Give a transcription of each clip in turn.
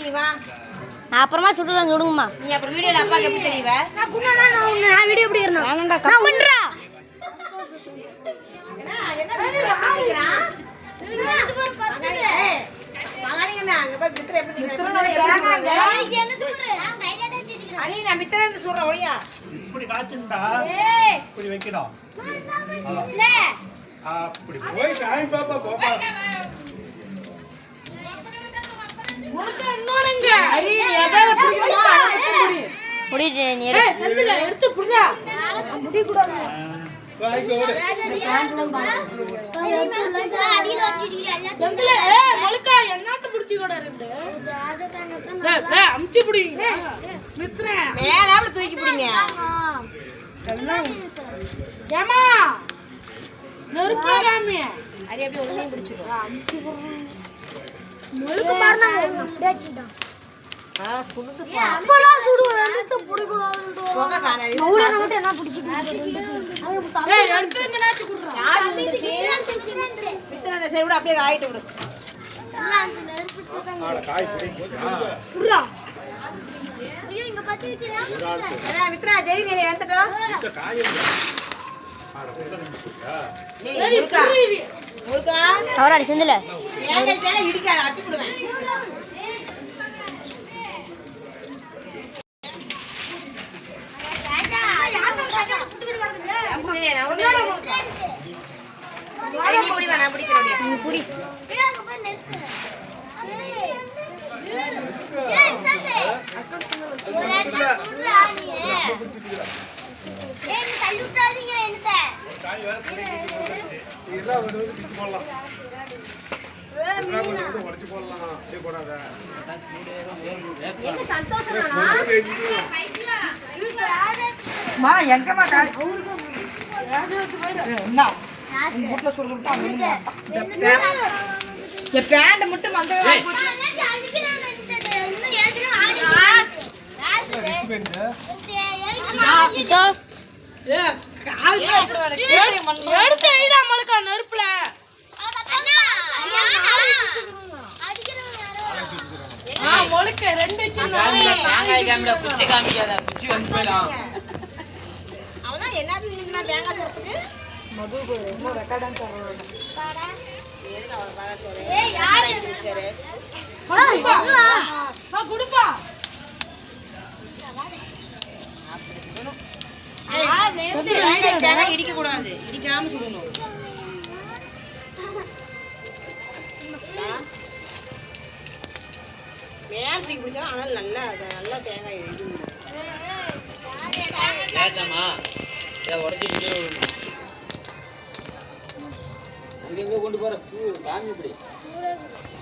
தெரியவா? நான் அப்புறமா சுடுறேன் சுடுங்கம்மா. நீ அப்புறம் வீடியோல அப்பாக்கு எப்படி தெரியவ? நான் வீடியோ எப்படி ஏறணும்? வேணாம்டா கட் பண்றா. என்ன வீடியோ பண்ணிக்கிறான்? மகானிங்கண்ணா அங்க போய் மித்திர எப்படி நிக்கிறாங்க? என்னது பாரு. நான் கையில தான் சிடிக்கிறேன். அடி நான் மித்திர இந்த சொல்ற ஒளியா. இப்படி காச்சுண்டா. இப்படி வைக்கணும். இல்ல. அப்படி போய் காய் பாப்பா பாப்பா. உனக்கு இன்னொருங்க. அடி எதால புடிக்குமா? புடி. புடிடே நீ எடுத்து புடிடா. புடி கூடாது. காய் கோடு. அடில வச்சிட்டீங்க எல்லாம். செந்தில மொளக்கா என்னாட்ட புடிச்சி கூட ரெண்டு. அம்ச்சி புடி. மித்ர. மேலால தூக்கி புடிங்க. எல்லாம். ஏமா. நெருப்பாகாமே. அடி அப்படியே ஒண்ணே பிடிச்சுக்கோ. அம்ச்சி புடி. நெருப்பு மாறனா முடியாச்சுடா. குடுத்து பா. அப்பலாம் சுடுவேன் எடுத்து புடி கூடாதுன்னு. போக காணாது. நவுல மட்டும் என்ன புடிச்சிட்டு. எடுத்து இந்த நாச்சு குடுறா. யார் மித்திர அந்த சரி விட அப்படியே ஆயிட்டு விடு. ஆட காய் புடி. குடுறா. ஐயோ இங்க பத்தி வச்சிரா. அட மித்ரா ஜெய் நீ வந்துடா. இந்த காய் ஆட புடிடா. ஏய் முருகா அவராடி செந்தில. ஏங்க இதெல்லாம் இடிக்காத அட்டி விடுவேன். ராஜா யாரோ புடி விடுவாங்க. அப்படியே நான் ஒரு நீ புடி வேணா பிடிக்கிறோம் நீ புடி. ஏய் அங்க போய் நிறுத்து. ஏய் சந்தே. ஒரு அடி புடுறா நீ. ஏய் நீ தள்ளி விட்டாதீங்க என்னத. காய் வேற புடி. இதெல்லாம் வந்து பிச்சு போடலாம். இதெல்லாம் வந்து உடைச்சு போடலாம். சே போடாத. என்ன சந்தோஷம்னா மா எங்கமா காய் என்ன முட்ல சொல்லுட்டா இந்த பேண்ட் மட்டும் மந்த போச்சு இதோ ஏ கால் எடுத்து ஐடா மலக்கா நெருப்புல மொளக்க ரெண்டு தேங்காய் காமிடா குச்சி காமிக்காத குச்சி வந்து போயிடும். அவதான் எல்லாரும் நின்னா தேங்காய் சொல்றதுக்கு மது ரொம்ப ரெக்கார்ட் டான்ஸ் ஆடுறாங்க. எதுக்கு அவளை பார்க்க சொல்றே? ஏய் யார் டீச்சர்? குடுப்பா தேங்காய் இடிக்க கூடாது. இடிக்காம சுடணும். மேலத்துக்கு பிடிச்சா ஆனால் நல்லா தேங்காய் இது ஏத்தம்மா இதை உடச்சிட்டு எங்க கொண்டு போற காமி இப்படி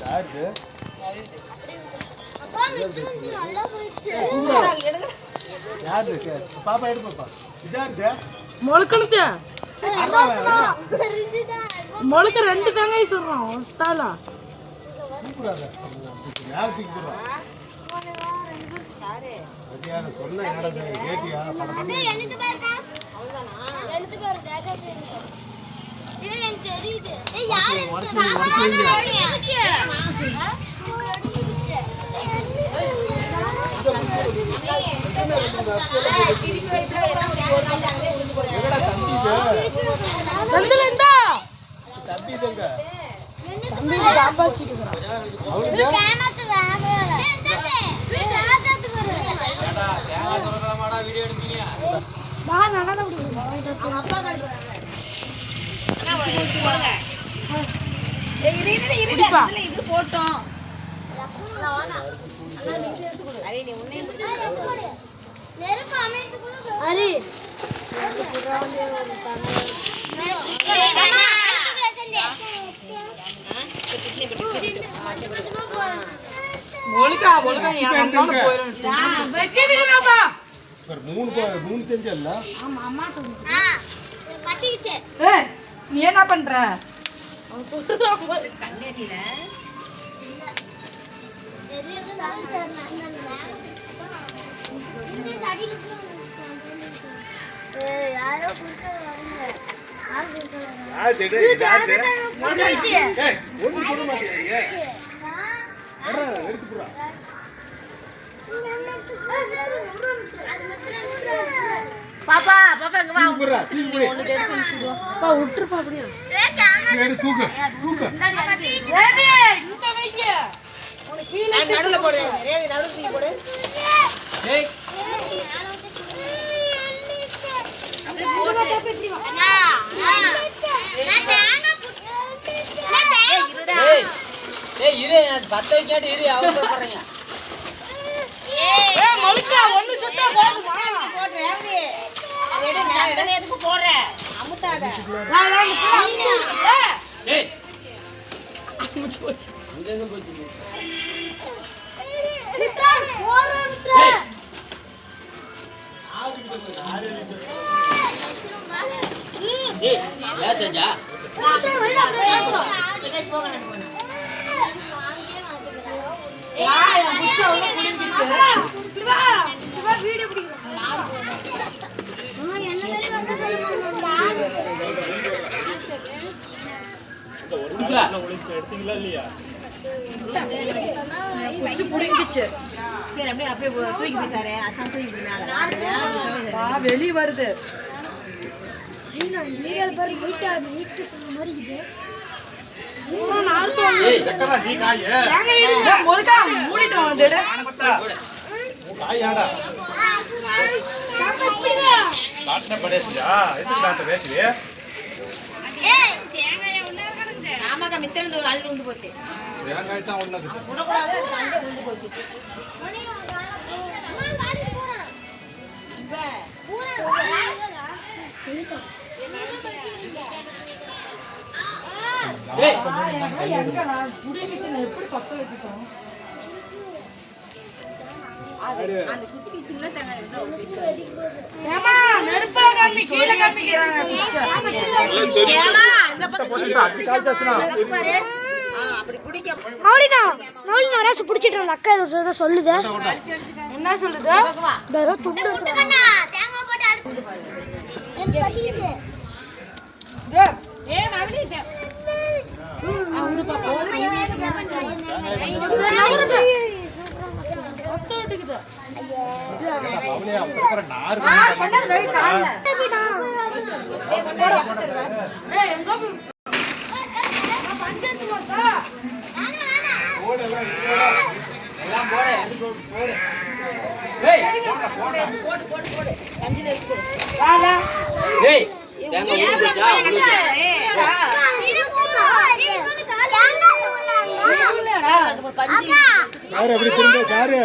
யாரு? யாரு? பாப்பா எடு பாப்பா. இதாரு? மொளக்கணுச்சு மொளக்க ரெண்டு தேங்காய் சொல்றான் ஒட்டாலா கூப்பிடாத. யாருக்கு கூப்பிடுறா? யாரு சொன்ன என்னடா கேட்டியா? படம் எழுத்து பாருக்கா அவ்வளவுதானா? எழுத்து பாரு தேஜா தெரியுது. இது எனக்கு தெரியுது. ஏய் யார் தம்பி தங்க இது போட்டோம். அரே நீ உன்னை நெருப்பு அமைத்துக்குள்ள அரே மூணு செஞ்சல்ல. நீ என்ன பண்ற கண்ணேட்டில யாரோ ஒண்ணு போட மாட்டேங்க. எடுத்து போடா. பாப்பா பாப்பா இங்க வா தூக்குறா, தூக்கி போடு. அப்பா விட்டுருப்பா அப்படியே எடு, தூக்கு, தூக்கு. ரேவி இந்த வைங்க உனக்கு கீழே நடுவுல போடு ரேவி நடுவுல தூக்கி போடு ஏய் ஏய் ஏய் இரு நான் பத்த வைக்காட்டி இரு அவசரப்படுறீங்க ஏய் மொளுக்கா ஒண்ணு சுட்டா போதுமா போடு ரேவி அது எடு நான் எதுக்கு போறேன் அமுத்தாத ஏய் அங்க போச்சு ஏய் ஏய் யா தேஜா பிரகாஷ் போக நான் போனா குடுடா குச்சி புடிங்கிச்சு சரி அப்படியே தூக்கி போய் சாரே அசாம் தூக்கி போய் மேல வெளிய வருது ஏய் எக்கடா நீ காய்? முழுக்கா மூடிட்டு வந்து உன் காய் ஏன்டா? தாட்டின படேசியா? எதுக்கு தாட்ட வேசியே? ஆமாக்கா மித்தம் அள்ளி உந்து போச்சு தேங்காய் தான் ஒண்ணு இருக்குது. சுடக்கூடாது அது சண்டை உந்து போச்சு ஏய் எப்படி பத்த வச்சுட்டோம் அந்த குச்சிக்கு சின்ன தேங்காய் ஏமா நெருப்பா காமி கீழே காமிக்கிறாங்க ஏமா இந்த போட்டுட்டா, அப்படி காய் சாச்சுனா. அப்படி குடிக்க மௌலினா ராசு பிடிச்சிட்டு இருந்த அக்கா ஏதோ சொல்லுது என்ன சொல்லுது ஏதோ துண்டு ஏய் மவனி அவளே அப்புறம் நாறு பண்ணி ஏய் எங்க பஞ்சத்து மாசா போடு எல்லாம் எல்லாம் போடு ஏய் ஏய் தேங்காய் ஊத்துச்சா காரு அப்படி திரும்ப காரு.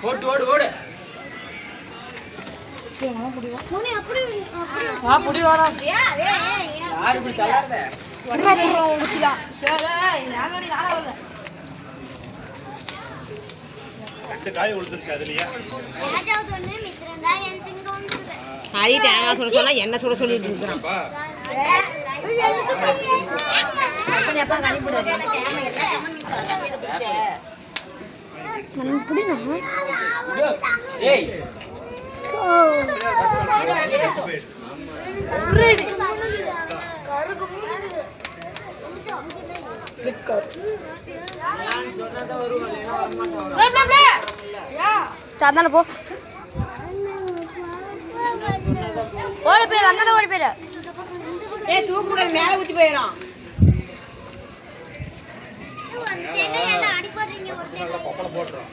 ஓடு ஓடு ஓடு புடி வரா யார் இப்படி தள்ளாத ரெண்டு காய் விழுந்துருச்சு அதுலயே. ஹரி தேங்காய் சுட சொன்னா என்ன சுட சொல்லிட்டு இருக்கிறான் அப்பா, அப்பா கழிப்பிடுவாங்க ஏய் தந்தான போ ஓடி போயிரு அந்தான ஓடி போயிரு ஏய் தூக்கு கூடாது மேல ஊத்தி போயிடும் கொப்பளம் போட்டுரும்.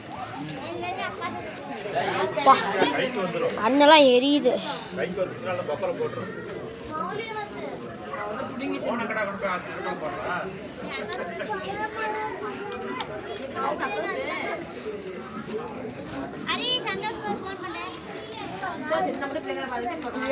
அண்ணெல்லாம் எரியுது கைக்கு வந்துச்சுன்னா அந்த கொப்பளம் போட்டுரும். போன கடை கொண்டு போய் அது இதுதான் போடுறா. சின்ன பிள்ளைங்களை பார்த்துட்டு